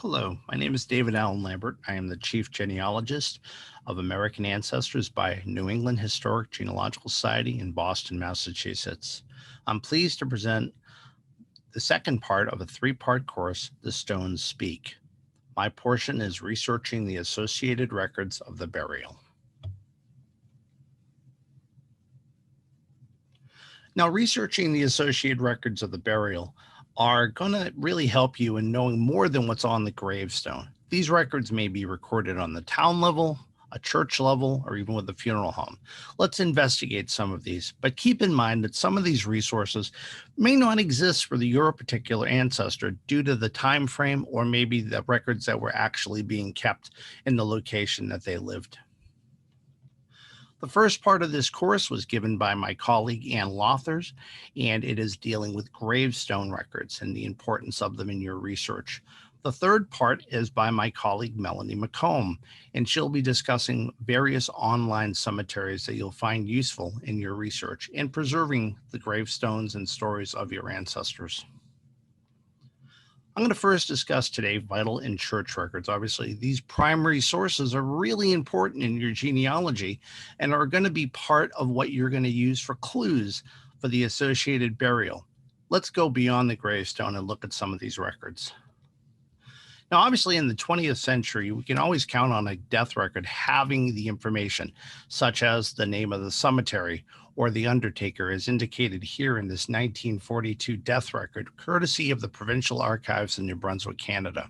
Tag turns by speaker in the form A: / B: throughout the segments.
A: Hello, my name is David Allen Lambert. I am the Chief Genealogist of American Ancestors by New England Historic Genealogical Society in Boston, Massachusetts. I'm pleased to present the second part of a three-part course, The Stones Speak. My portion is researching the associated records of the burial. Now, researching the associated records of the burial are going to really help you in knowing more than what's on the gravestone. These records may be recorded on the town level, a church level, or even with a funeral home. Let's investigate some of these, but keep in mind that some of these resources may not exist for your particular ancestor due to the time frame or maybe the records that were actually being kept in the location that they lived. The first part of this course was given by my colleague Ann Lawthers, and it is dealing with gravestone records and the importance of them in your research. The third part is by my colleague Melanie McComb, and she'll be discussing various online cemeteries that you'll find useful in your research in preserving the gravestones and stories of your ancestors. I'm going to first discuss today vital and church records. Obviously, these primary sources are really important in your genealogy and are going to be part of what you're going to use for clues for the associated burial. Let's go beyond the gravestone and look at some of these records. Now, obviously, in the 20th century, we can always count on a death record having the information, such as the name of the cemetery or the undertaker, as indicated here in this 1942 death record, courtesy of the Provincial Archives in New Brunswick, Canada.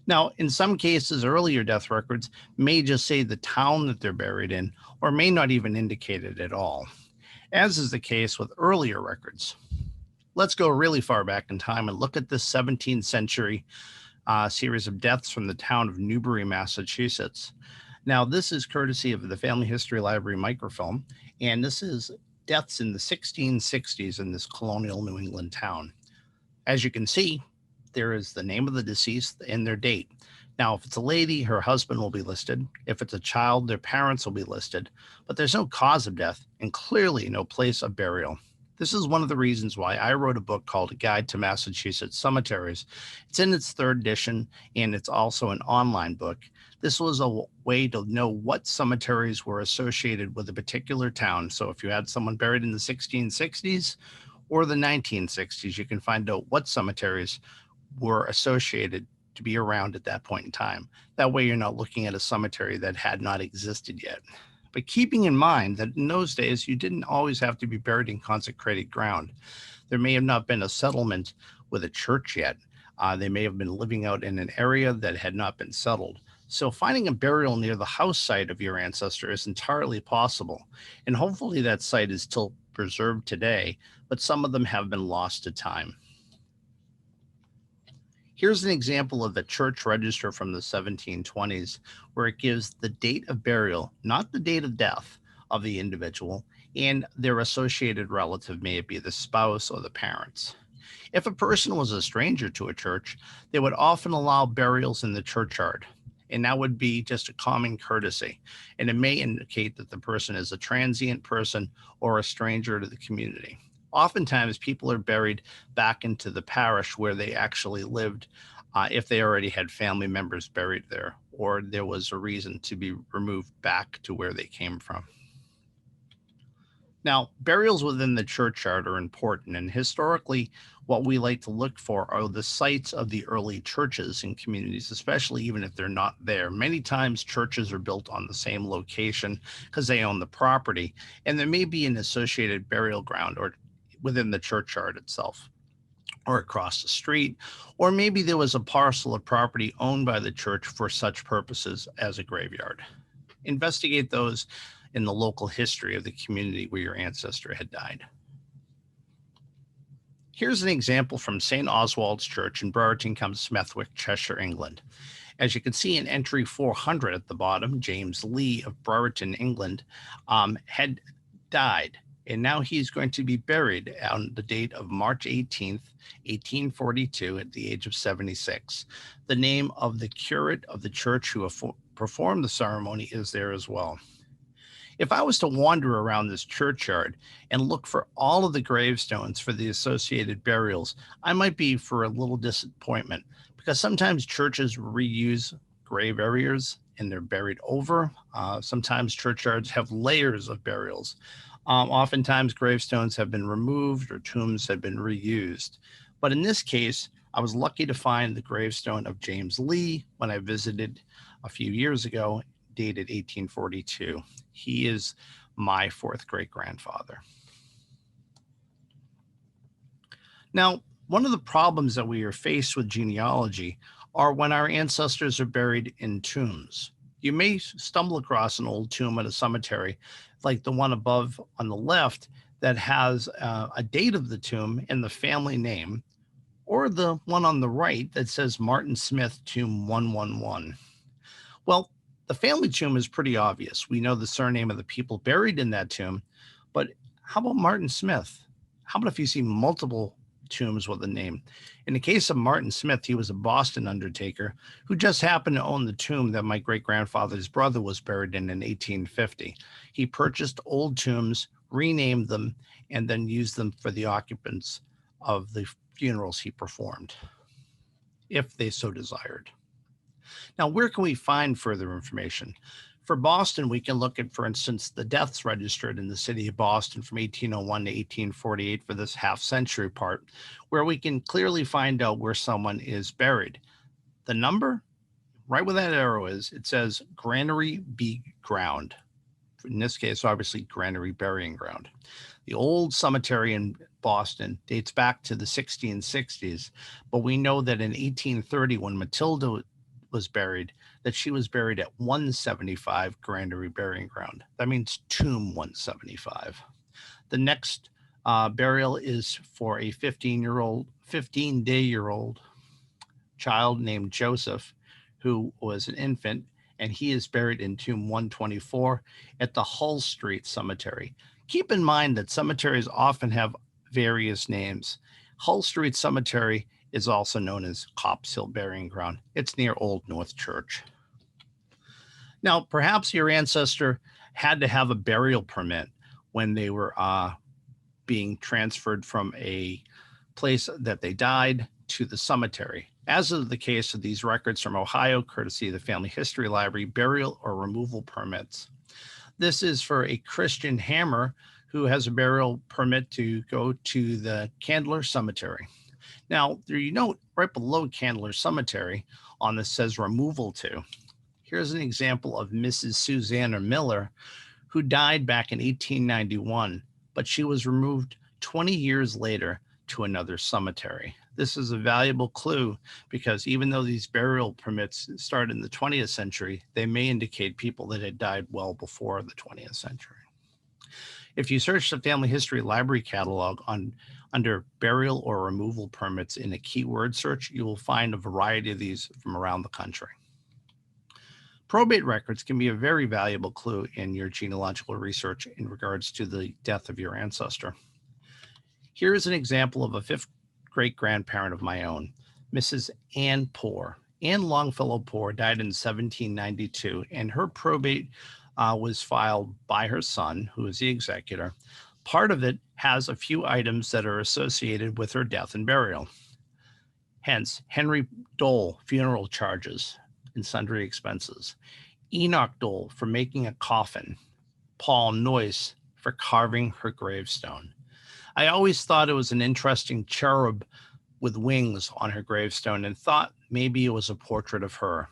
A: Now, in some cases, earlier death records may just say the town that they're buried in, or may not even indicate it at all, as is the case with earlier records. Let's go really far back in time and look at this 17th century series of deaths from the town of Newbury, Massachusetts. Now, this is courtesy of the Family History Library microfilm, and this is deaths in the 1660s in this colonial New England town. As you can see, there is the name of the deceased and their date. Now, if it's a lady, her husband will be listed. If it's a child, their parents will be listed, but there's no cause of death and clearly no place of burial. This is one of the reasons why I wrote a book called A Guide to Massachusetts Cemeteries. It's in its third edition, and it's also an online book. This was a way to know what cemeteries were associated with a particular town. So if you had someone buried in the 1660s or the 1960s, you can find out what cemeteries were associated to be around at that point in time. That way you're not looking at a cemetery that had not existed yet. But keeping in mind that in those days, you didn't always have to be buried in consecrated ground. There may have not been a settlement with a church yet. They may have been living out in an area that had not been settled. So finding a burial near the house site of your ancestor is entirely possible. And hopefully that site is still preserved today, but some of them have been lost to time. Here's an example of the church register from the 1720s, where it gives the date of burial, not the date of death of the individual, and their associated relative, may it be the spouse or the parents. If a person was a stranger to a church, they would often allow burials in the churchyard, and that would be just a common courtesy. And it may indicate that the person is a transient person or a stranger to the community. Oftentimes, people are buried back into the parish where they actually lived if they already had family members buried there, or there was a reason to be removed back to where they came from. Now, burials within the churchyard are important, and historically, what we like to look for are the sites of the early churches in communities, especially even if they're not there. Many times, churches are built on the same location because they own the property, and there may be an associated burial ground or within the churchyard itself, or across the street, or maybe there was a parcel of property owned by the church for such purposes as a graveyard. Investigate those in the local history of the community where your ancestor had died. Here's an example from St. Oswald's Church in Brereton-cum-Smethwick, Cheshire, England. As you can see in entry 400 at the bottom, James Lee of Brereton, England, had died. And now he's going to be buried on the date of March 18th, 1842, at the age of 76. The name of the curate of the church who performed the ceremony is there as well. If I was to wander around this churchyard and look for all of the gravestones for the associated burials, I might be for a little disappointment because sometimes churches reuse grave areas and they're buried over. Sometimes churchyards have layers of burials. Oftentimes gravestones have been removed or tombs have been reused. But in this case, I was lucky to find the gravestone of James Lee when I visited a few years ago, dated 1842. He is my fourth great-grandfather. Now, one of the problems that we are faced with genealogy are when our ancestors are buried in tombs. You may stumble across an old tomb at a cemetery, like the one above on the left, that has a date of the tomb and the family name, or the one on the right that says Martin Smith, Tomb 111. Well, the family tomb is pretty obvious. We know the surname of the people buried in that tomb, but how about Martin Smith? How about if you see multiple tombs with a name? In the case of Martin Smith, he was a Boston undertaker who just happened to own the tomb that my great-grandfather's brother was buried in 1850. He purchased old tombs, renamed them, and then used them for the occupants of the funerals he performed, if they so desired. Now, where can we find further information? For Boston, we can look at, for instance, the deaths registered in the city of Boston from 1801 to 1848 for this half-century part, where we can clearly find out where someone is buried. The number, right where that arrow is, it says Granary B Ground. In this case, obviously, Granary Burying Ground. The old cemetery in Boston dates back to the 1660s, but we know that in 1830, when Matilda was buried, that she was buried at 175 Granary Burying Ground. That means tomb 175. The next burial is for a 15-day-old child named Joseph, who was an infant, and he is buried in tomb 124 at the Hull Street Cemetery. Keep in mind that cemeteries often have various names. Hull Street Cemetery is also known as Copp's Hill Burying Ground. It's near Old North Church. Now, perhaps your ancestor had to have a burial permit when they were being transferred from a place that they died to the cemetery. As is the case of these records from Ohio, courtesy of the Family History Library, burial or removal permits. This is for a Christian Hammer who has a burial permit to go to the Candler Cemetery. Now, there you note right below Candler Cemetery on this says removal to. Here's an example of Mrs. Susanna Miller, who died back in 1891, but she was removed 20 years later to another cemetery. This is a valuable clue because even though these burial permits started in the 20th century, they may indicate people that had died well before the 20th century. If you search the Family History Library catalog under burial or removal permits in a keyword search, you will find a variety of these from around the country. Probate records can be a very valuable clue in your genealogical research in regards to the death of your ancestor. Here is an example of a fifth great-grandparent of my own, Mrs. Ann Poor. Ann Longfellow Poor died in 1792, and her probate was filed by her son, who is the executor. Part of it has a few items that are associated with her death and burial. Hence, Henry Dole, funeral charges and sundry expenses. Enoch Dole for making a coffin. Paul Noyce for carving her gravestone. I always thought it was an interesting cherub with wings on her gravestone and thought maybe it was a portrait of her,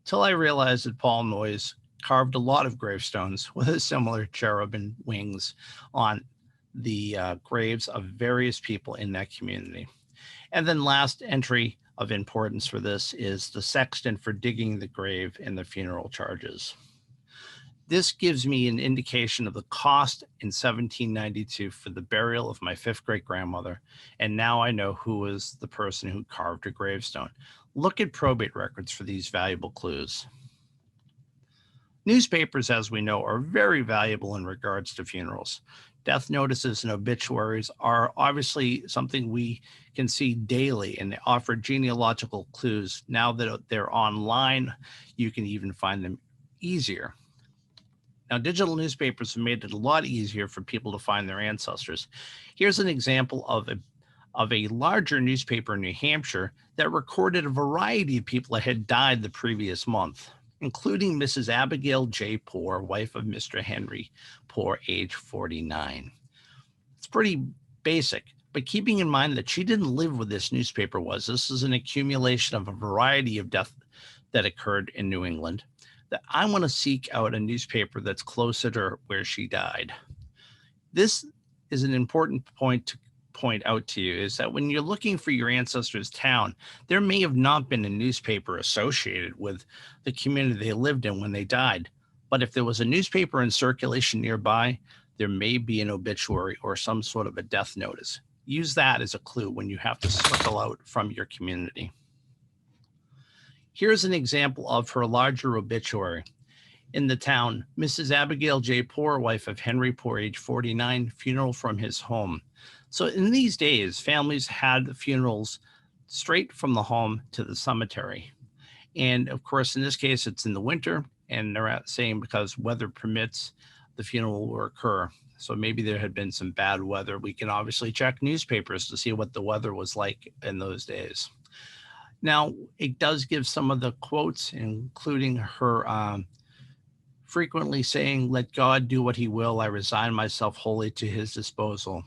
A: till I realized that Paul Noyce carved a lot of gravestones with a similar cherub and wings on the graves of various people in that community. And then last entry of importance for this is the sexton for digging the grave and the funeral charges. This gives me an indication of the cost in 1792 for the burial of my fifth great-grandmother, and now I know who was the person who carved her gravestone. Look at probate records for these valuable clues. Newspapers, as we know, are very valuable in regards to funerals. Death notices and obituaries are obviously something we can see daily, and they offer genealogical clues. Now that they're online, you can even find them easier. Now, digital newspapers have made it a lot easier for people to find their ancestors. Here's an example of a larger newspaper in New Hampshire that recorded a variety of people that had died the previous month, including Mrs. Abigail J. Poor, wife of Mr. Henry Poor, age 49. It's pretty basic, but keeping in mind that she didn't live where this newspaper was, this is an accumulation of a variety of deaths that occurred in New England, that I want to seek out a newspaper that's closer to where she died. This is an important point to point out to you, is that when you're looking for your ancestor's town, there may have not been a newspaper associated with the community they lived in when they died. But if there was a newspaper in circulation nearby, there may be an obituary or some sort of a death notice. Use that as a clue when you have to circle out from your community. Here's an example of her larger obituary. In the town, Mrs. Abigail J. Poor, wife of Henry Poor, age 49, funeral from his home. So in these days, families had the funerals straight from the home to the cemetery. And of course, in this case, it's in the winter, and they're saying because weather permits, the funeral will occur. So maybe there had been some bad weather. We can obviously check newspapers to see what the weather was like in those days. Now, it does give some of the quotes, including her frequently saying, "Let God do what he will. I resign myself wholly to his disposal."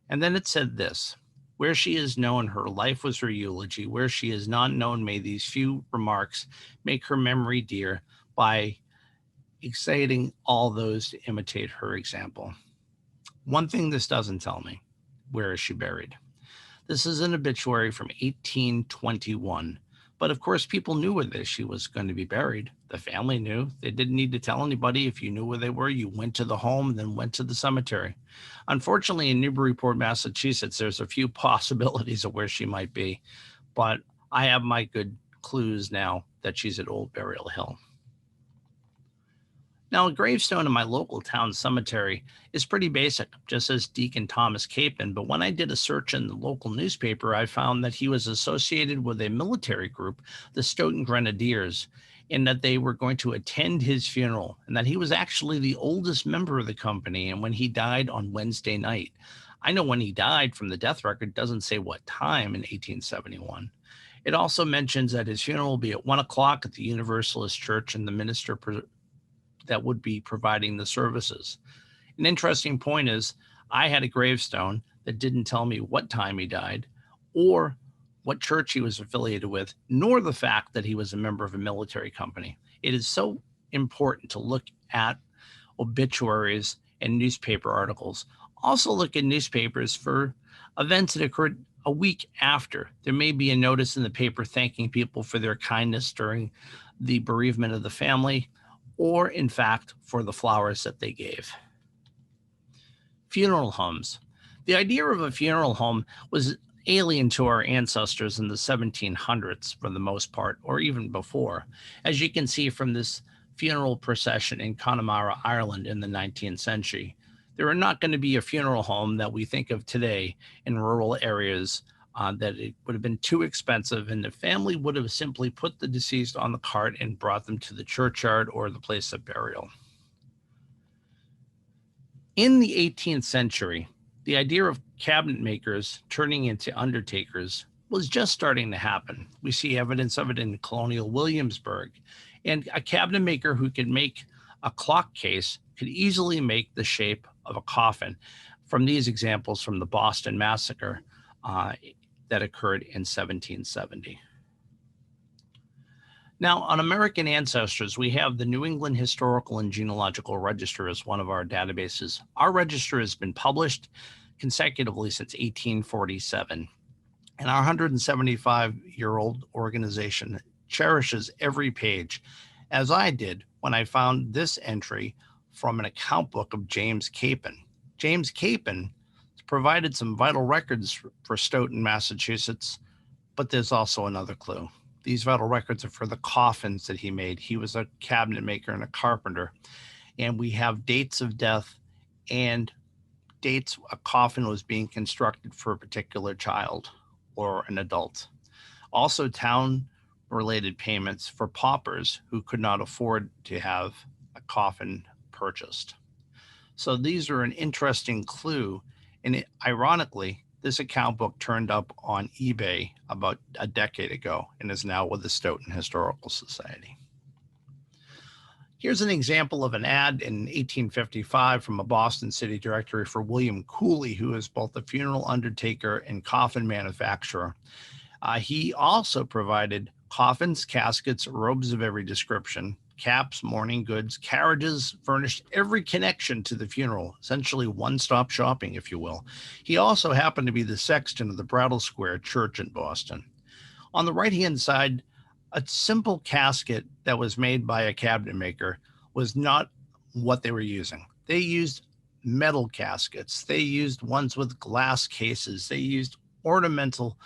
A: And then it said this: "Where she is known, her life was her eulogy. Where she is not known, may these few remarks make her memory dear by exciting all those to imitate her example." One thing this doesn't tell me: where is she buried? This is an obituary from 1821. But of course, people knew where she was going to be buried. The family knew. They didn't need to tell anybody. If you knew where they were, you went to the home, then went to the cemetery. Unfortunately, in Newburyport, Massachusetts, there's a few possibilities of where she might be. But I have my good clues now that she's at Old Burial Hill. Now, a gravestone in my local town cemetery is pretty basic, just says Deacon Thomas Capon. But when I did a search in the local newspaper, I found that he was associated with a military group, the Stoughton Grenadiers, and that they were going to attend his funeral, and that he was actually the oldest member of the company, and when he died on Wednesday night. I know when he died from the death record, doesn't say what time in 1871. It also mentions that his funeral will be at 1 o'clock at the Universalist Church, and the minister that would be providing the services. An interesting point is I had a gravestone that didn't tell me what time he died or what church he was affiliated with, nor the fact that he was a member of a military company. It is so important to look at obituaries and newspaper articles. Also look at newspapers for events that occurred a week after. There may be a notice in the paper thanking people for their kindness during the bereavement of the family, or in fact, for the flowers that they gave. Funeral homes. The idea of a funeral home was alien to our ancestors in the 1700s for the most part, or even before, as you can see from this funeral procession in Connemara, Ireland in the 19th century. There are not going to be a funeral home that we think of today in rural areas that it would have been too expensive, and the family would have simply put the deceased on the cart and brought them to the churchyard or the place of burial. In the 18th century, the idea of cabinet makers turning into undertakers was just starting to happen. We see evidence of it in colonial Williamsburg, and a cabinet maker who could make a clock case could easily make the shape of a coffin from these examples from the Boston Massacre that occurred in 1770. Now, on American ancestors, we have the New England Historical and Genealogical Register as one of our databases. Our register has been published consecutively since 1847, and our 175-year-old organization cherishes every page, as I did when I found this entry from an account book of James Capon. James Capon provided some vital records for Stoughton, Massachusetts, but there's also another clue. These vital records are for the coffins that he made. He was a cabinet maker and a carpenter, and we have dates of death and dates a coffin was being constructed for a particular child or an adult. Also, town-related payments for paupers who could not afford to have a coffin purchased. So these are an interesting clue. And ironically, This account book turned up on eBay about a decade ago and is now with the Stoughton Historical Society. Here's an example of an ad in 1855 from a Boston City Directory for William Cooley, who is both a funeral undertaker and coffin manufacturer. He also provided coffins, caskets, robes of every description, caps, mourning goods, carriages, furnished every connection to the funeral, essentially one-stop shopping, if you will. He also happened to be the sexton of the Brattle Square Church in Boston. On the right-hand side, a simple casket that was made by a cabinet maker was not what they were using. They used metal caskets. They used ones with glass cases. They used ornamental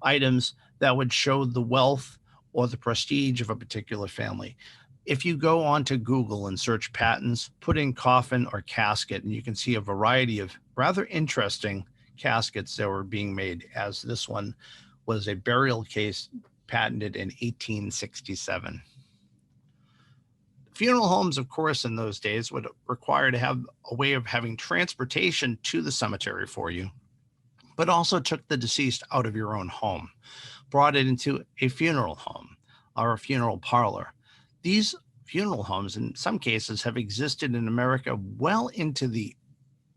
A: items that would show the wealth or the prestige of a particular family. If you go onto Google and search patents, put in coffin or casket, and you can see a variety of rather interesting caskets that were being made, as this one was a burial case patented in 1867. Funeral homes, of course, in those days would require to have a way of having transportation to the cemetery for you, but also took the deceased out of your own home, brought it into a funeral home or a funeral parlor. These funeral homes, in some cases, have existed in America well into the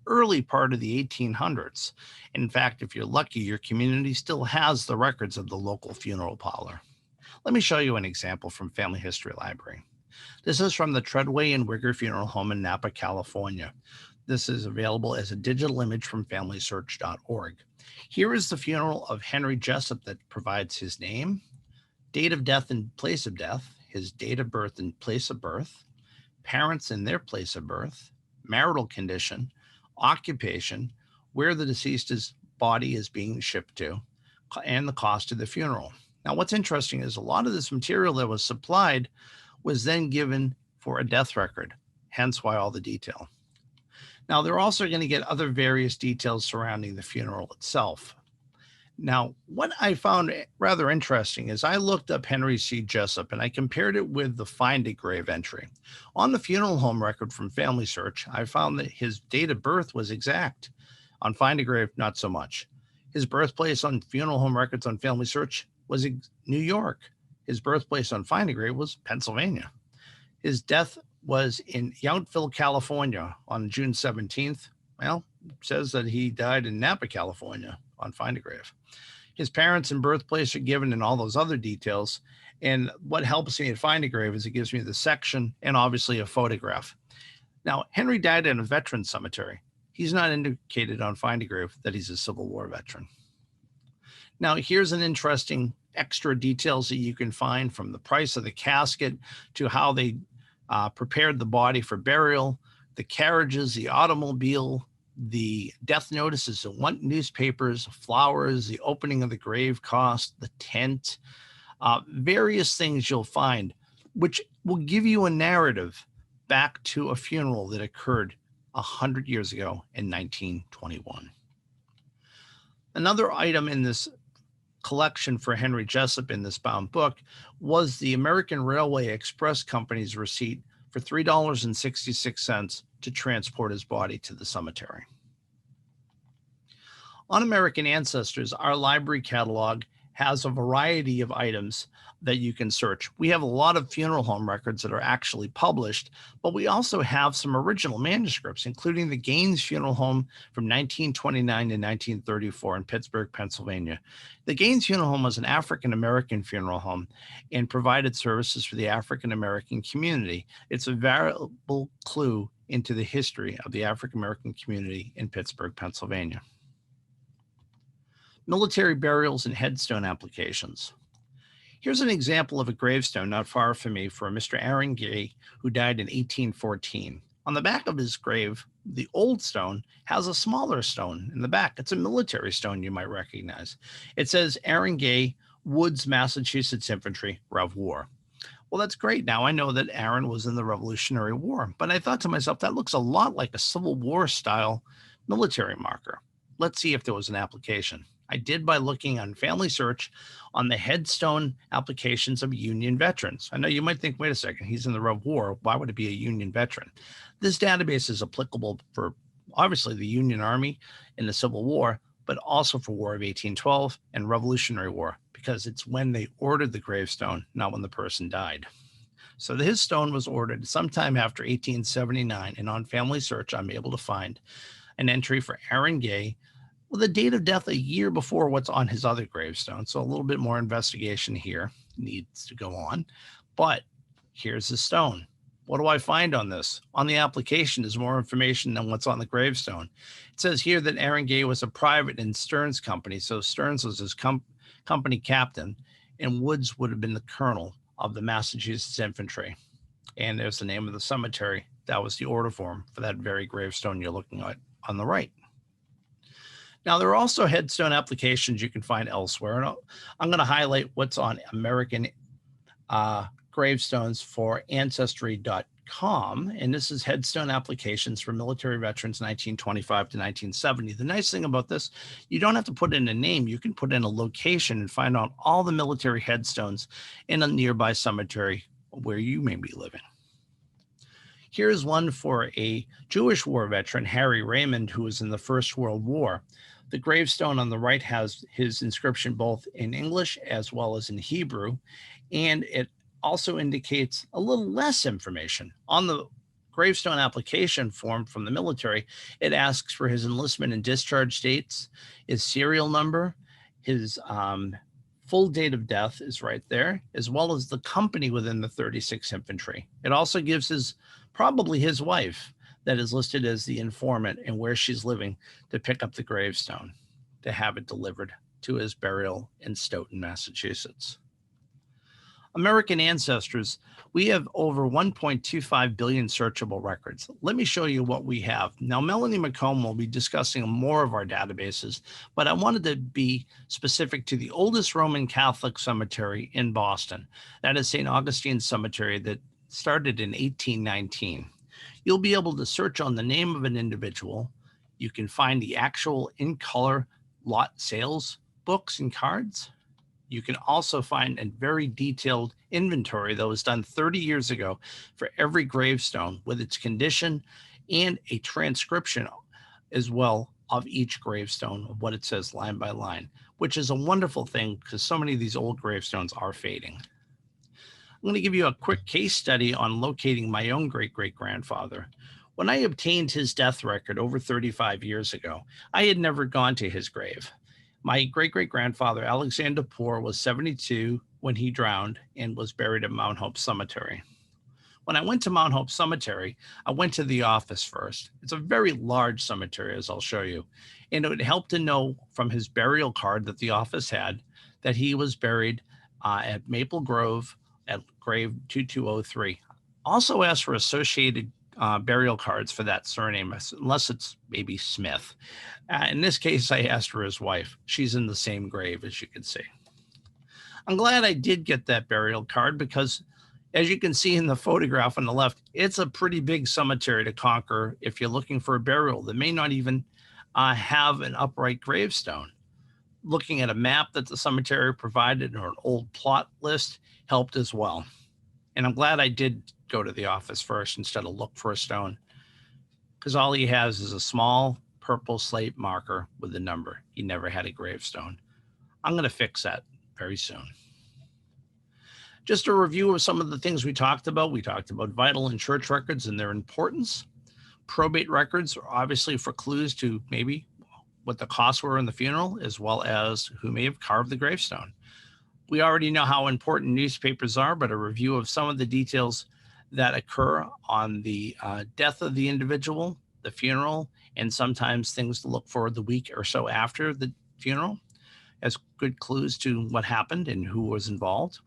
A: early part of the 1800s. In fact, if you're lucky, your community still has the records of the local funeral parlor. Let me show you an example from Family History Library. This is from the Treadway and Wigger Funeral Home in Napa, California. This is available as a digital image from FamilySearch.org. Here is the funeral of Henry Jessup that provides his name, date of death and place of death, his date of birth and place of birth, parents and their place of birth, marital condition, occupation, where the deceased's body is being shipped to, and the cost of the funeral. Now, what's interesting is a lot of this material that was supplied was then given for a death record, hence why all the detail. Now, they're also going to get other various details surrounding the funeral itself. Now, what I found rather interesting is I looked up Henry C. Jessup and I compared it with the Find a Grave entry. On the funeral home record from FamilySearch, I found that his date of birth was exact. On Find a Grave, not so much. His birthplace on funeral home records on FamilySearch was New York. His birthplace on Find a Grave was Pennsylvania. His death was in Yountville, California on June 17th. Well, it says that he died in Napa, California on Find a Grave. His parents and birthplace are given in all those other details. And what helps me at Find a Grave is it gives me the section and obviously a photograph. Now, Henry died in a veteran cemetery. He's not indicated on Find a Grave that he's a Civil War veteran. Now, here's an interesting extra details that you can find, from the price of the casket to how they prepared the body for burial, the carriages, the automobile, the death notices in one newspapers, flowers, the opening of the grave cost, the tent, various things you'll find, which will give you a narrative back to a funeral that occurred 100 years ago in 1921. Another item in this collection for Henry Jessup in this bound book was the American Railway Express Company's receipt for $3.66 to transport his body to the cemetery. On American Ancestors, our library catalog has a variety of items that you can search. We have a lot of funeral home records that are actually published, but we also have some original manuscripts, including the Gaines Funeral Home from 1929 to 1934 in Pittsburgh, Pennsylvania. The Gaines Funeral Home was an African-American funeral home and provided services for the African-American community. It's a valuable clue into the history of the African-American community in Pittsburgh, Pennsylvania. Military burials and headstone applications. Here's an example of a gravestone not far from me for a Mr. Aaron Gay, who died in 1814. On the back of his grave, the old stone has a smaller stone in the back. It's a military stone you might recognize. It says Aaron Gay, Woods, Massachusetts Infantry, Rev. War. Well, that's great. Now I know that Aaron was in the Revolutionary War, but I thought to myself, that looks a lot like a Civil War style military marker. Let's see if there was an application. I did by looking on FamilySearch on the headstone applications of Union veterans. I know you might think, wait a second, he's in the Rev. War. Why would it be a Union veteran? This database is applicable for obviously the Union Army in the Civil War, but also for War of 1812 and Revolutionary War, because it's when they ordered the gravestone, not when the person died. So his stone was ordered sometime after 1879, and on FamilySearch, I'm able to find an entry for Aaron Gay with a date of death a year before what's on his other gravestone. So a little bit more investigation here needs to go on. But here's the stone. What do I find on this? On the application is more information than what's on the gravestone. It says here that Aaron Gay was a private in Stearns' company. So Stearns was his company captain, and Woods would have been the colonel of the Massachusetts Infantry. And there's the name of the cemetery. That was the order form for that very gravestone you're looking at on the right. Now, there are also headstone applications you can find elsewhere. And I'm going to highlight what's on American gravestones for Ancestry.com. And this is headstone applications for military veterans 1925 to 1970. The nice thing about this, you don't have to put in a name. You can put in a location and find out all the military headstones in a nearby cemetery where you may be living. Here's one for a Jewish war veteran, Harry Raymond, who was in the First World War. The gravestone on the right has his inscription both in English as well as in Hebrew, and it also indicates a little less information. On the gravestone application form from the military, it asks for his enlistment and discharge dates, his serial number, his full date of death is right there, as well as the company within the 36th Infantry. It also gives probably his wife that is listed as the informant and where she's living to pick up the gravestone to have it delivered to his burial in Stoughton, Massachusetts. American ancestors, we have over 1.25 billion searchable records. Let me show you what we have. Now, Melanie McComb will be discussing more of our databases, but I wanted to be specific to the oldest Roman Catholic cemetery in Boston. That is St. Augustine's Cemetery that started in 1819. You'll be able to search on the name of an individual. You can find the actual in-color lot sales books and cards. You can also find a very detailed inventory that was done 30 years ago for every gravestone with its condition and a transcription as well of each gravestone, of what it says line by line, which is a wonderful thing because so many of these old gravestones are fading. I'm going to give you a quick case study on locating my own great-great-grandfather. When I obtained his death record over 35 years ago, I had never gone to his grave. My great-great-grandfather, Alexander Poor, was 72 when he drowned and was buried at Mount Hope Cemetery. When I went to Mount Hope Cemetery, I went to the office first. It's a very large cemetery, as I'll show you. And it would help to know from his burial card that the office had that he was buried at Maple Grove at grave 2203. Also asked for associated burial cards for that surname, unless it's maybe Smith. In this case, I asked for his wife. She's in the same grave, as you can see. I'm glad I did get that burial card because, as you can see in the photograph on the left, it's a pretty big cemetery to conquer if you're looking for a burial that may not even have an upright gravestone. Looking at a map that the cemetery provided or an old plot list helped as well. And I'm glad I did go to the office first instead of look for a stone, because all he has is a small purple slate marker with the number. He never had a gravestone. I'm going to fix that very soon. Just a review of some of the things we talked about. We talked about vital and church records and their importance. Probate records are obviously for clues to maybe what the costs were in the funeral, as well as who may have carved the gravestone. We already know how important newspapers are, but a review of some of the details that occur on the death of the individual, the funeral, and sometimes things to look for the week or so after the funeral as good clues to what happened and who was involved.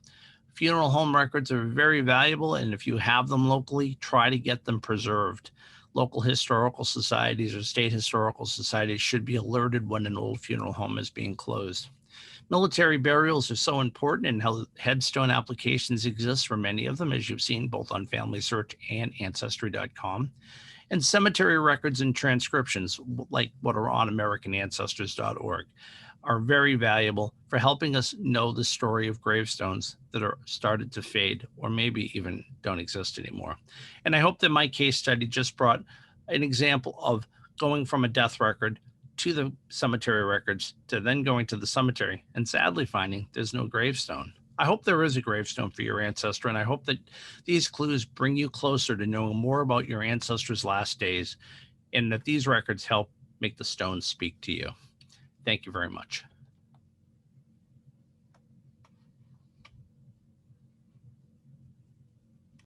A: Funeral home records are very valuable, and if you have them locally, try to get them preserved. Local historical societies or state historical societies should be alerted when an old funeral home is being closed. Military burials are so important, and headstone applications exist for many of them, as you've seen both on FamilySearch and Ancestry.com. And cemetery records and transcriptions, like what are on AmericanAncestors.org, are very valuable for helping us know the story of gravestones that are started to fade or maybe even don't exist anymore. And I hope that my case study just brought an example of going from a death record to the cemetery records to then going to the cemetery and sadly finding there's no gravestone. I hope there is a gravestone for your ancestor, and I hope that these clues bring you closer to knowing more about your ancestor's last days, and that these records help make the stones speak to you. Thank you very much.